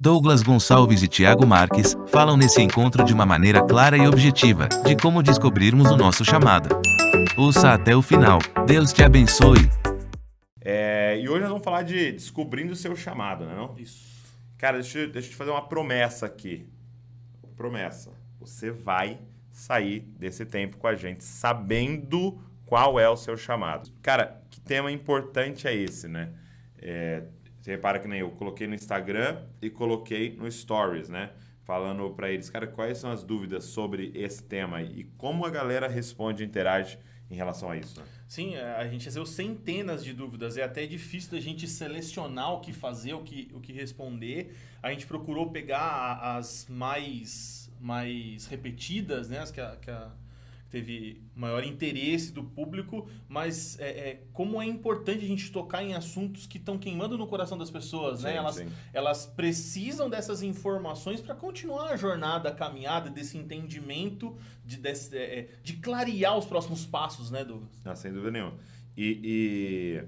Douglas Gonçalves e Tiago Marques falam nesse encontro de uma maneira clara e objetiva de como descobrirmos o nosso chamado. Ouça até o final. Deus te abençoe. E hoje nós vamos falar de descobrindo o seu chamado, né? Não? Isso. Cara, deixa eu te fazer uma promessa aqui. Promessa. Você vai sair desse tempo com a gente sabendo qual é o seu chamado. Cara, que tema importante é esse, né? Você repara que nem eu coloquei no Instagram e coloquei no Stories, né? Falando para eles, cara, quais são as dúvidas sobre esse tema e como a galera responde e interage em relação a isso, né? Sim, a gente recebeu centenas de dúvidas. É até difícil da gente selecionar o que fazer, o que responder. A gente procurou pegar as mais repetidas, né? As que teve maior interesse do público, mas como é importante a gente tocar em assuntos que estão queimando no coração das pessoas, né? Elas precisam dessas informações para continuar a jornada, a caminhada, desse entendimento, de clarear os próximos passos, né, Douglas? Não, sem dúvida nenhuma. E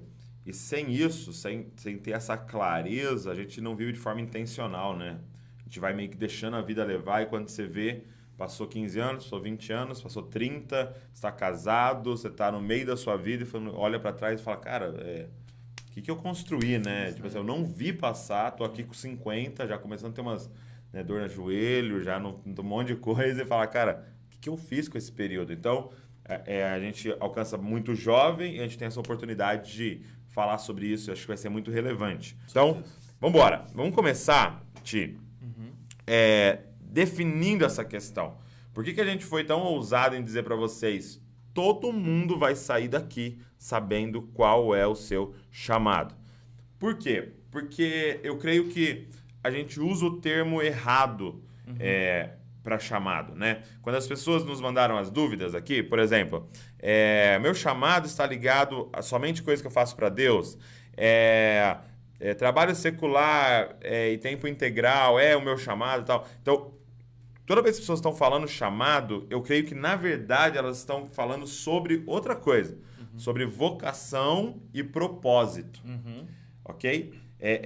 sem isso, sem ter essa clareza, a gente não vive de forma intencional, né? A gente vai meio que deixando a vida levar e quando você vê, passou 15 anos, passou 20 anos, passou 30, você está casado, você está no meio da sua vida e olha para trás e fala, cara, o que eu construí, né? Tipo assim, eu não vi passar, tô aqui com 50, já começando a ter umas dor no joelho, já um monte de coisa e fala, cara, o que eu fiz com esse período? Então, a gente alcança muito jovem e a gente tem essa oportunidade de falar sobre isso, acho que vai ser muito relevante. Então, vamos embora. Vamos começar, Ti, definindo essa questão. Por que a gente foi tão ousado em dizer para vocês, todo mundo vai sair daqui sabendo qual é o seu chamado? Por quê? Porque eu creio que a gente usa o termo errado para chamado, né? Quando as pessoas nos mandaram as dúvidas aqui, por exemplo, meu chamado está ligado a somente coisas que eu faço para Deus, trabalho secular e tempo integral é o meu chamado e tal. Então, toda vez que as pessoas estão falando chamado, eu creio que, na verdade, elas estão falando sobre outra coisa. Sobre vocação e propósito. Ok?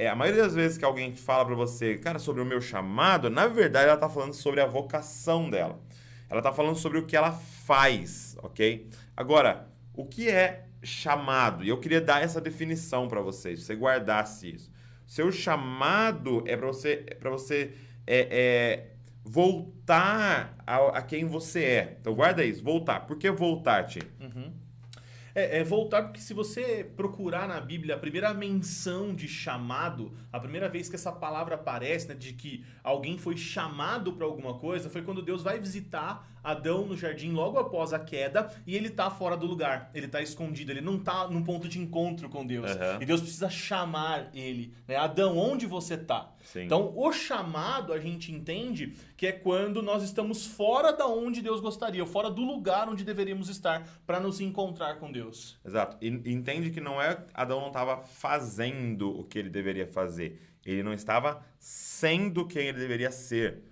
A maioria das vezes que alguém fala para você, cara, sobre o meu chamado, na verdade, ela está falando sobre a vocação dela. Ela está falando sobre o que ela faz, ok? Agora, o que é chamado? E eu queria dar essa definição para vocês, se você guardasse isso. Seu chamado é para você voltar a quem você é. Então, guarda isso, voltar. Por que voltar, Ti? Voltar, porque se você procurar na Bíblia a primeira menção de chamado, a primeira vez que essa palavra aparece, né, de que alguém foi chamado para alguma coisa, foi quando Deus vai visitar Adão no jardim logo após a queda e ele tá fora do lugar, ele tá escondido, ele não tá num ponto de encontro com Deus. E Deus precisa chamar ele, né? Adão, onde você tá? Sim. Então, o chamado a gente entende que é quando nós estamos fora da onde Deus gostaria, fora do lugar onde deveríamos estar para nos encontrar com Deus. Exato. E entende que Adão não estava fazendo o que ele deveria fazer. Ele não estava sendo quem ele deveria ser.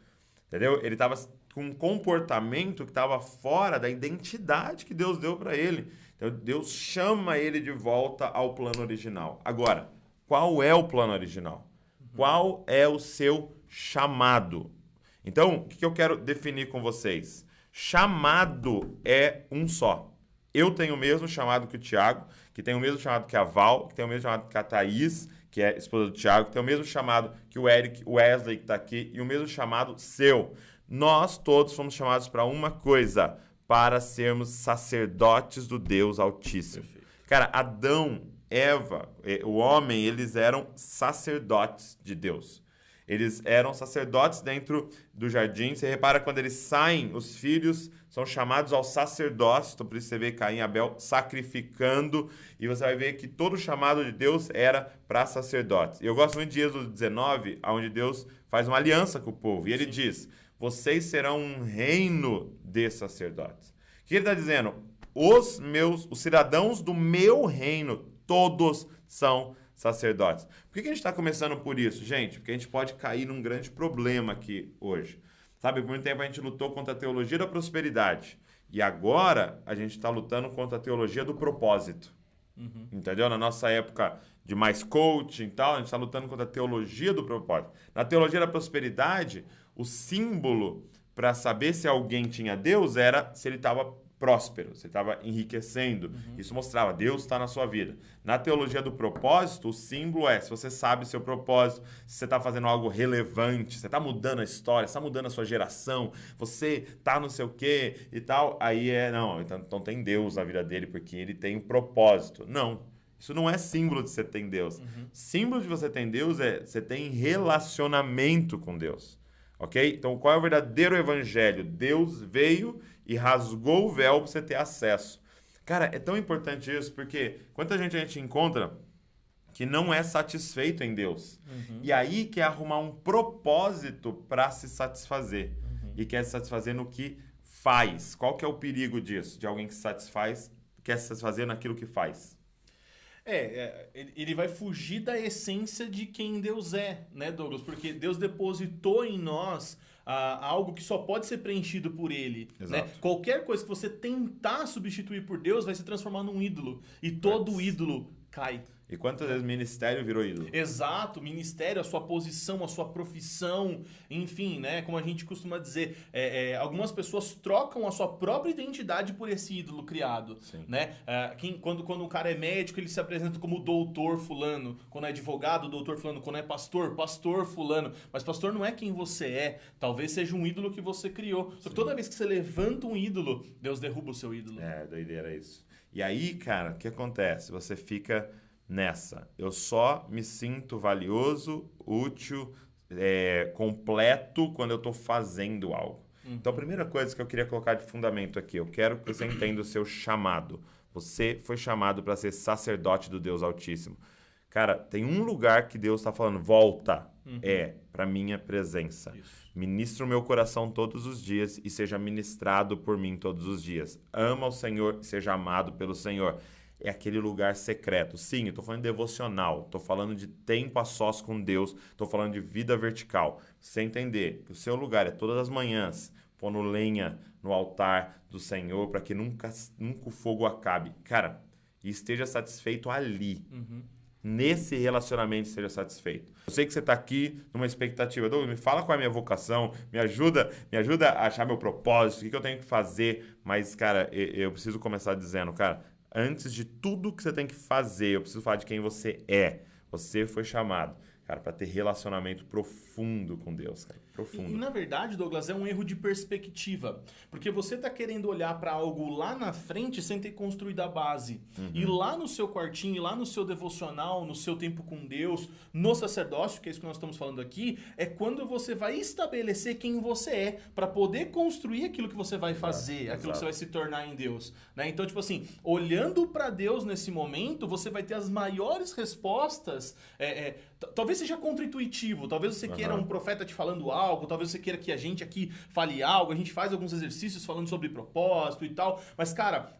Entendeu? Ele estava com um comportamento que estava fora da identidade que Deus deu para ele. Então, Deus chama ele de volta ao plano original. Agora, qual é o plano original? Qual é o seu chamado? Então, o que eu quero definir com vocês? Chamado é um só. Eu tenho o mesmo chamado que o Tiago, que tem o mesmo chamado que a Val, que tem o mesmo chamado que a Thaís, que é esposa do Tiago, que tem o mesmo chamado que o Eric, o Wesley, que está aqui, e o mesmo chamado seu. Nós todos fomos chamados para uma coisa, para sermos sacerdotes do Deus Altíssimo. Perfeito. Cara, Adão, Eva, o homem, eles eram sacerdotes de Deus. Eles eram sacerdotes dentro do jardim. Você repara quando eles saem, os filhos são chamados ao sacerdócio. Então, por isso você vê Caim e Abel sacrificando. E você vai ver que todo o chamado de Deus era para sacerdotes. E eu gosto muito de Êxodo 19, onde Deus faz uma aliança com o povo. E ele diz, vocês serão um reino de sacerdotes. O que ele está dizendo? Os cidadãos do meu reino, todos são sacerdotes. Por que a gente está começando por isso, gente? Porque a gente pode cair num grande problema aqui hoje. Sabe, por muito tempo a gente lutou contra a teologia da prosperidade. E agora a gente está lutando contra a teologia do propósito. Entendeu? Na nossa época de mais coaching e tal, a gente está lutando contra a teologia do propósito. Na teologia da prosperidade, o símbolo para saber se alguém tinha Deus era se ele estava próspero, se ele estava enriquecendo. Isso mostrava, Deus está na sua vida. Na teologia do propósito, o símbolo é se você sabe seu propósito, se você está fazendo algo relevante, você está mudando a história, você está mudando a sua geração, você está não sei o quê e tal, aí não, então tem Deus na vida dele, porque ele tem um propósito. Não. Isso não é símbolo de você ter Deus. Símbolo de você ter Deus é você tem relacionamento com Deus. Ok? Então, qual é o verdadeiro evangelho? Deus veio e rasgou o véu para você ter acesso. Cara, é tão importante isso, porque quanta gente a gente encontra que não é satisfeito em Deus. E aí quer arrumar um propósito para se satisfazer. E quer se satisfazer no que faz. Qual que é o perigo disso? De alguém que se satisfaz, quer se satisfazer naquilo que faz. Ele vai fugir da essência de quem Deus é, né, Douglas? Porque Deus depositou em nós algo que só pode ser preenchido por Ele. Né? Qualquer coisa que você tentar substituir por Deus vai se transformar num ídolo. E todo ídolo cai. E quantas vezes ministério virou ídolo? Exato, ministério, a sua posição, a sua profissão, enfim, né? Como a gente costuma dizer, algumas pessoas trocam a sua própria identidade por esse ídolo criado, né? Quando um cara é médico, ele se apresenta como doutor fulano, quando é advogado, doutor fulano, quando é pastor, pastor fulano, mas pastor não é quem você é, talvez seja um ídolo que você criou, só que toda vez que você levanta um ídolo, Deus derruba o seu ídolo. Doideira isso. E aí, cara, o que acontece? Você fica nessa. Eu só me sinto valioso, útil, completo quando eu estou fazendo algo. Então, a primeira coisa que eu queria colocar de fundamento aqui, eu quero que você entenda o seu chamado. Você foi chamado para ser sacerdote do Deus Altíssimo. Cara, tem um lugar que Deus está falando, volta, para minha presença. Isso. Ministra o meu coração todos os dias e seja ministrado por mim todos os dias. Ama o Senhor e seja amado pelo Senhor. É aquele lugar secreto. Sim, eu estou falando de devocional, estou falando de tempo a sós com Deus, estou falando de vida vertical. Você entender que o seu lugar é todas as manhãs, pondo lenha no altar do Senhor para que nunca o fogo acabe. Cara, e esteja satisfeito ali. Nesse relacionamento esteja satisfeito. Eu sei que você está aqui numa expectativa. Douglas, me fala qual é a minha vocação, me ajuda a achar meu propósito, o que eu tenho que fazer. Mas, cara, eu preciso começar dizendo, cara, antes de tudo que você tem que fazer, eu preciso falar de quem você é. Você foi chamado, cara, para ter relacionamento profundo com Deus, cara. Profundo. E, na verdade, Douglas, é um erro de perspectiva. Porque você está querendo olhar para algo lá na frente sem ter construído a base. E lá no seu quartinho, lá no seu devocional, no seu tempo com Deus, no sacerdócio, que é isso que nós estamos falando aqui, é quando você vai estabelecer quem você é para poder construir aquilo que você vai fazer, aquilo que você vai se tornar em Deus. Né? Então, tipo assim, olhando para Deus nesse momento, você vai ter as maiores respostas. Talvez seja contra-intuitivo, talvez você queira um profeta te falando algo, talvez você queira que a gente aqui fale algo, a gente faz alguns exercícios falando sobre propósito e tal, mas cara,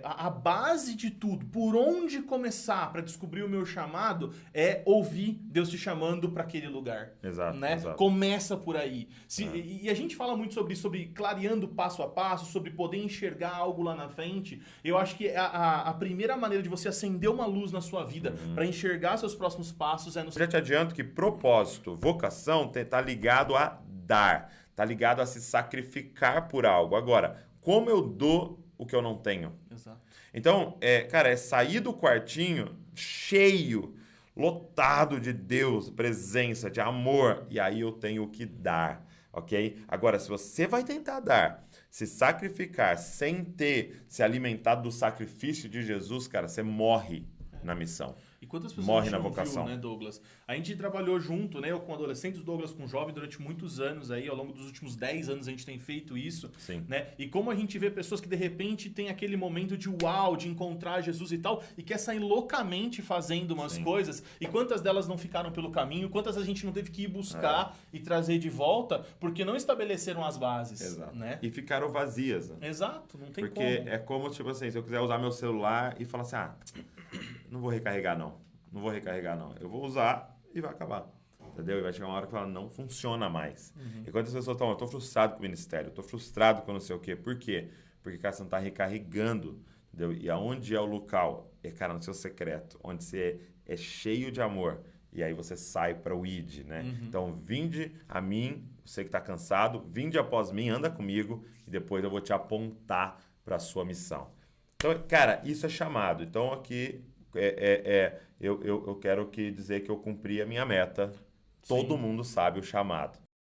a base de tudo, por onde começar para descobrir o meu chamado é ouvir Deus te chamando para aquele lugar. Exato, né? exato. Começa por aí. E a gente fala muito sobre clareando passo a passo, sobre poder enxergar algo lá na frente. Eu acho que a primeira maneira de você acender uma luz na sua vida para enxergar seus próximos passos é no... Já te adianto que propósito, vocação, tá ligado a dar, tá ligado a se sacrificar por algo. Agora, como eu dou o que eu não tenho? Exato. Então, cara, é sair do quartinho cheio, lotado de Deus, presença, de amor, e aí eu tenho o que dar, ok? Agora, se você vai tentar dar, se sacrificar sem ter se alimentado do sacrifício de Jesus, cara, você morre na missão. E quantas pessoas Morre a gente na não vocação. viu, né, Douglas? A gente trabalhou junto, né? Eu com adolescentes, o Douglas com jovem, durante muitos anos aí, ao longo dos últimos 10 anos a gente tem feito isso. Sim. Né? E como a gente vê pessoas que de repente tem aquele momento de uau, de encontrar Jesus e tal, e quer sair loucamente fazendo umas coisas, e quantas delas não ficaram pelo caminho, quantas a gente não teve que ir buscar e trazer de volta, porque não estabeleceram as bases. Exato. Né? E ficaram vazias. Né? Exato, não tem Porque como. é como, tipo assim, se eu quiser usar meu celular e falar assim, não vou recarregar não. Não vou recarregar não. Eu vou usar e vai acabar. Entendeu? E vai chegar uma hora que ela não funciona mais. E quantas pessoas estão, eu tô frustrado com o ministério, eu tô frustrado com não sei o quê. Por quê? Porque, cara, você não tá recarregando. entendeu? E aonde é o local? É, cara, no seu secreto, onde você é cheio de amor. E aí você sai para o id, né? Então, vinde a mim, você que está cansado, vinde após mim, anda comigo, e depois eu vou te apontar para a sua missão. Então, cara, isso é chamado. Então, aqui, eu quero dizer que eu cumpri a minha meta. Todo Sim. mundo sabe o chamado.